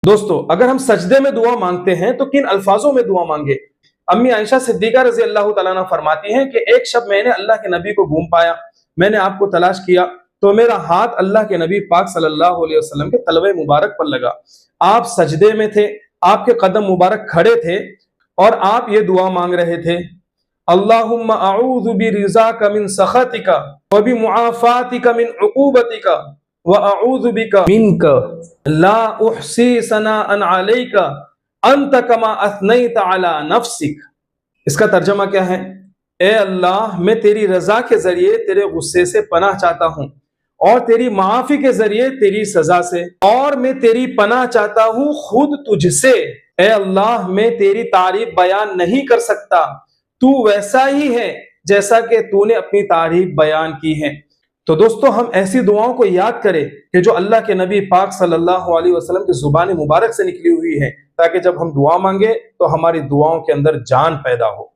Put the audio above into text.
दोस्तों, अगर हम सजदे में दुआ मांगते हैं तो किन अल्फाजों में दुआ मांगे? अम्मी आयशा सिद्दीका रजी अल्लाह तआला अन्हा फरमाती हैं कि एक शब मैंने अल्लाह के नबी को घूम पाया, मैंने आपको तलाश किया तो मेरा हाथ अल्लाह के नबी पाक सल्लल्लाहु अलैहि वसल्लम के तलवे मुबारक पर लगा। आप सजदे में थे, आपके कदम मुबारक खड़े थे और आप ये दुआ मांग रहे थे, अल्लाहुम्मा अऊज़ु बिरिज़ाका मिन सख़तिका व बिमुआफ़ातिका मिन उक़ूबतिका व अऊज़ु बिका मिनका ला उहसी सनाअन अलैका अंत कमा अथनैत अला नफ्सिक। इसका तर्जमा क्या है? ए अल्लाह, मैं तेरी रजा के जरिए तेरे गुस्से से पनाह चाहता हूँ और तेरी माफी के जरिए तेरी सजा से, और मैं तेरी पनाह चाहता हूँ खुद तुझसे। ए अल्लाह, मैं तेरी तारीफ बयान नहीं कर सकता, तू वैसा ही है जैसा कि तूने अपनी तारीफ बयान की है। तो दोस्तों, हम ऐसी दुआओं को याद करें कि जो अल्लाह के नबी पाक सल्लल्लाहु अलैहि वसल्लम की जुबान मुबारक से निकली हुई है, ताकि जब हम दुआ मांगे तो हमारी दुआओं के अंदर जान पैदा हो।